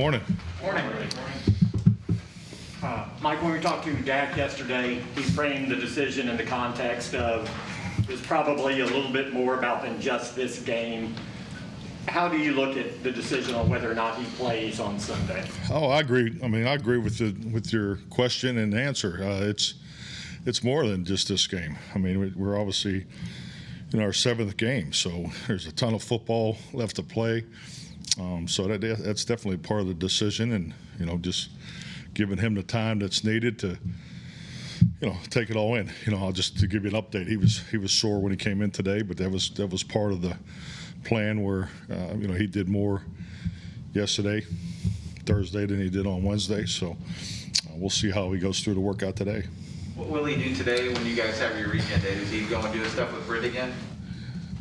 Morning. Morning. Mike, when we talked to Dak yesterday, he framed the decision in the context of it's probably a little bit more about than just this game. How do you look at the decision on whether or not he plays on Sunday? Oh, I agree. I mean, I agree with your question and answer. It's more than just this game. I mean, we're obviously in our seventh game, so there's a ton of football left to play. So that's definitely part of the decision, and just giving him the time that's needed to take it all in. I'll just to give you an update. He was sore when he came in today, but that was part of the plan where he did more yesterday, Thursday, than he did on Wednesday. So we'll see how he goes through the workout today. What will he do today when you guys have your regen day? Does he go and do his stuff with Britt again?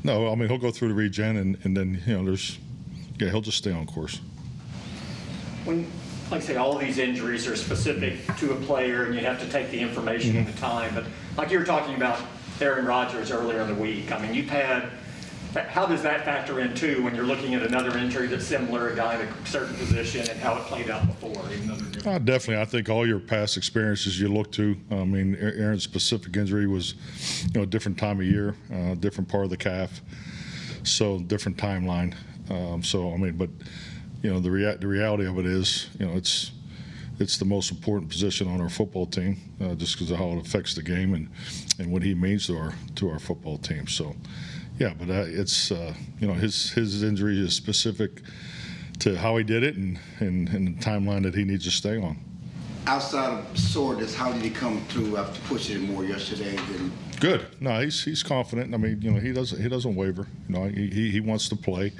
No, I mean, he'll go through the regen, and then he'll just stay on course. When, like I say, all of these injuries are specific to a player, and you have to take the information at the time. But like you were talking about Aaron Rodgers earlier in the week, I mean, how does that factor in too when you're looking at another injury that's similar, a guy in a certain position, and how it played out before? Definitely. I think all your past experiences you look to. I mean, Aaron's specific injury was, a different time of year, different part of the calf, so different timeline. But the reality of it is, it's the most important position on our football team, just because of how it affects the game and what he means to our football team. So, yeah, but it's his injury is specific to how he did it and the timeline that he needs to stay on. Outside of soreness, how did he come through after pushing it more yesterday? Good. No, he's confident. I mean, he doesn't waver. He wants to play,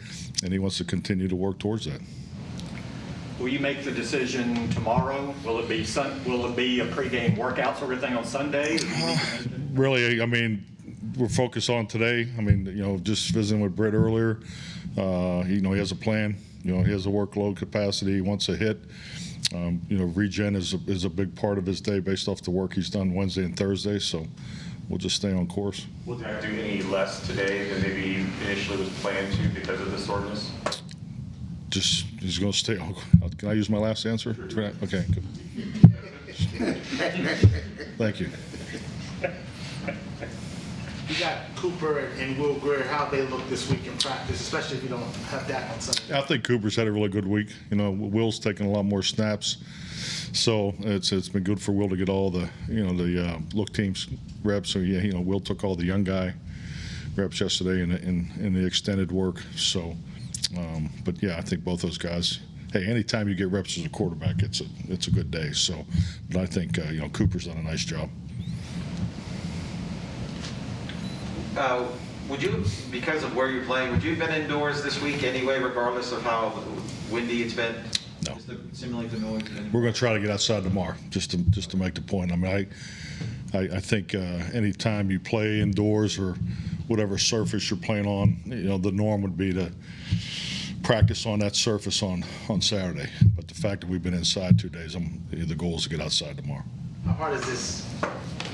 and he wants to continue to work towards that. Will you make the decision tomorrow? Will it be a pregame workout sort of thing on Sunday? Really, I mean, we're focused on today. I mean, just visiting with Britt earlier. He has a plan. He has a workload capacity. He wants a hit. Regen is a big part of his day based off the work he's done Wednesday and Thursday. So we'll just stay on course. Will Dak do any less today than maybe initially was planned to because of the soreness? Just he's going to stay on. Can I use my last answer? Sure. Okay. Good. Thank you. You got Cooper and Will Greer. How they look this week in practice, especially if you don't have Dak on Sunday. I think Cooper's had a really good week. Will's taken a lot more snaps, so it's been good for Will to get all the look teams reps. So yeah, Will took all the young guy reps yesterday in the extended work. So, but yeah, I think both those guys. Hey, anytime you get reps as a quarterback, it's a good day. So, but I think Cooper's done a nice job. Would you, because of where you're playing, would you have been indoors this week anyway, regardless of how windy it's been? No. Just to simulate the noise. We're going to try to get outside tomorrow, just to make the point. I mean, I think any time you play indoors or whatever surface you're playing on, the norm would be to practice on that surface on Saturday. But the fact that we've been inside 2 days, the goal is to get outside tomorrow. How hard is this?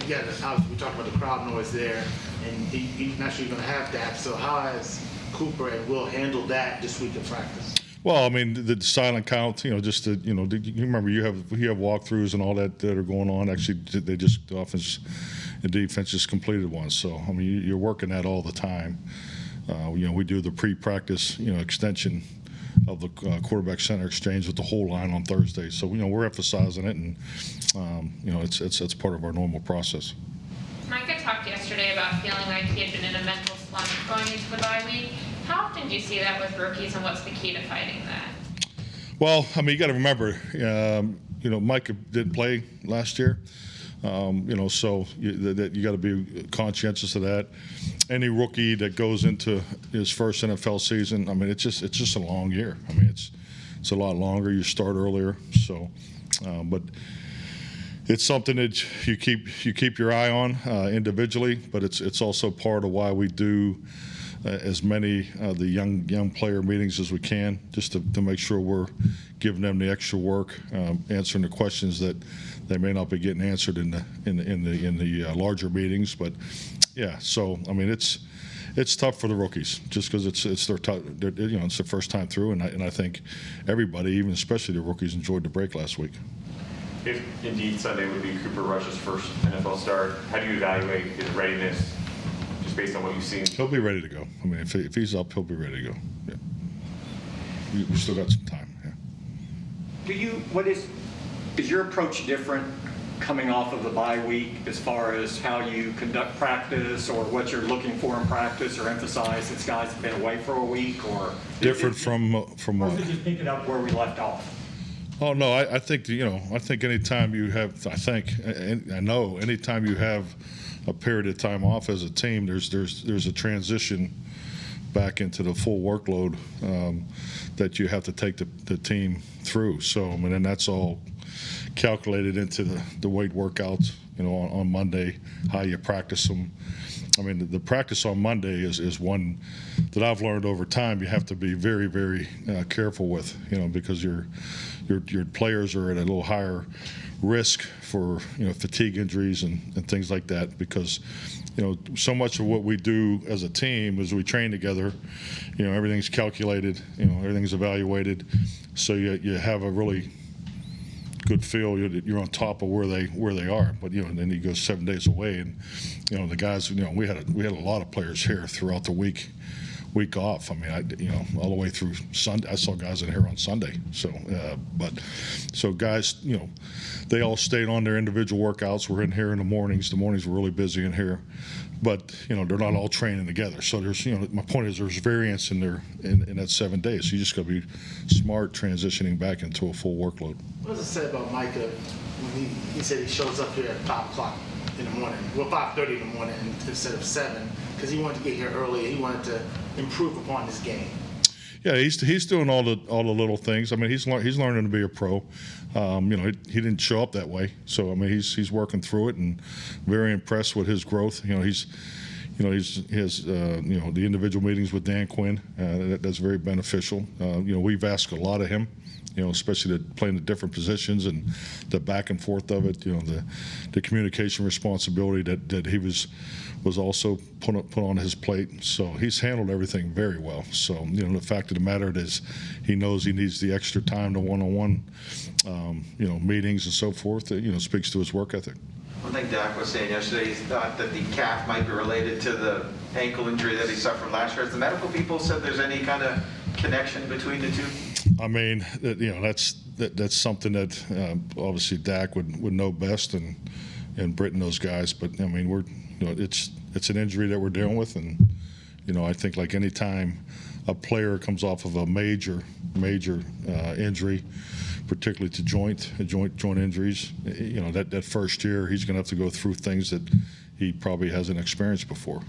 Obviously we talked about the crowd noise there, and he's not sure you're going to have Dak. So how has Cooper and Will handled that this week in practice? Well, I mean, the silent count, you remember you have walkthroughs and all that are going on. Actually, the offense and defense just completed one. So, I mean, you're working that all the time. We do the pre-practice, extension of the quarterback center exchange with the whole line on Thursday. So, we're emphasizing it, and, it's part of our normal process. Mike had talked yesterday about feeling like he had been in a mental slump going into the bye week. How often do you see that with rookies, and what's the key to fighting that? Well, I mean, you got to remember, Mike didn't play last year, so you got to be conscientious of that. Any rookie that goes into his first NFL season, I mean, it's just a long year. I mean, it's a lot longer. You start earlier, so, but it's something that you keep your eye on individually, but it's also part of why we do as many of the young player meetings as we can, just to make sure we're giving them the extra work, answering the questions that they may not be getting answered in the larger meetings. But yeah, so I mean, it's it's tough for the rookies just because it's their it's their first time through, and I think everybody, even especially the rookies, enjoyed the break last week. If indeed Sunday would be Cooper Rush's first NFL start, how do you evaluate his readiness just based on what you've seen? He'll be ready to go. I mean, if he's up, he'll be ready to go. Yeah. We still got some time. Yeah. Is your approach different coming off of the bye week as far as how you conduct practice or what you're looking for in practice or emphasize since guys have been away for a week, or Different from or what? is it just picking up where we left off? Oh no, I think anytime you have, I know anytime you have a period of time off as a team, there's a transition back into the full workload that you have to take the team through. So I mean, and that's all calculated into the weight workouts, on Monday, how you practice them. I mean, the practice on Monday is one that I've learned over time you have to be very, very careful with, because your players are at a little higher risk for, fatigue injuries and things like that, because, so much of what we do as a team is we train together, everything's calculated, everything's evaluated, so you have a really good feel you're on top of where they are, but and then he goes 7 days away, and the guys, we had a lot of players here throughout the week off. I mean, all the way through Sunday. I saw guys in here on Sunday. So guys, they all stayed on their individual workouts. We're in here in the mornings. The mornings were really busy in here, but they're not all training together. So there's, my point is there's variance in that 7 days. So you just got to be smart transitioning back into a full workload. What does it say about Micah when he said he shows up here at 5 o'clock in the morning, well 5:30 in the morning instead of 7, because he wanted to get here early. He wanted to improve upon his game. Yeah, he's doing all the little things. I mean, he's learning to be a pro. He didn't show up that way, so I mean, he's working through it, and very impressed with his growth. He has the individual meetings with Dan Quinn. That's very beneficial. We've asked a lot of him. Especially playing the different positions and the back and forth of it. The communication responsibility that he was also put on his plate. So he's handled everything very well. So the fact of the matter is, he knows he needs the extra time to one-on-one, meetings and so forth. Speaks to his work ethic. One thing Dak was saying yesterday, he thought that the calf might be related to the ankle injury that he suffered last year. Has the medical people said there's any kind of connection between the two? I mean, that's something that obviously Dak would know best, and Britt and those guys. But I mean, it's an injury that we're dealing with, and I think like any time a player comes off of a major injury, particularly to joint injuries, that first year he's going to have to go through things that he probably hasn't experienced before.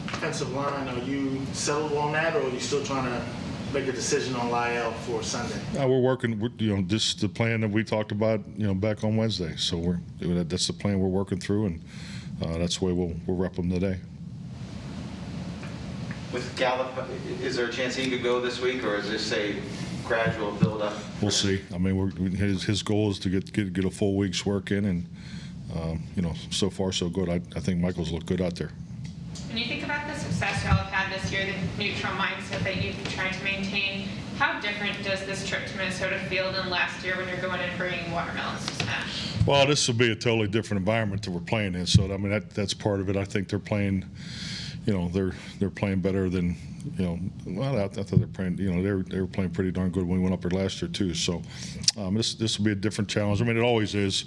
Offensive line, are you settled on that, or are you still trying to make a decision on Lyle for Sunday? We're working. This is the plan that we talked about, back on Wednesday. So that's the plan we're working through, and that's the way we'll rep them today. With Gallup, is there a chance he could go this week, or is this a gradual build up? We'll see. I mean, his goal is to get a full week's work in, and so far so good. I think Michael's looked good out there. When you think about the success y'all have had this year, the neutral mindset that you've tried to maintain, how different does this trip to Minnesota feel than last year when you're going and bringing watermelons to smash? Well, this will be a totally different environment that we're playing in. So I mean, that's part of it. I think they're playing, they're playing better than, I thought they're playing, they were playing pretty darn good when we went up there last year too. So this will be a different challenge. I mean, it always is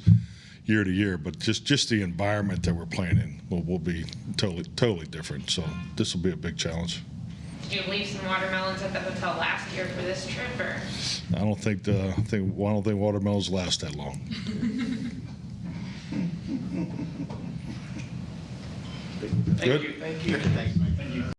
year to year, but just the environment that we're playing in will be totally different. So this will be a big challenge. Did you leave some watermelons at the hotel last year for this trip, or? I don't think watermelons last that long. Thank you. Thank you.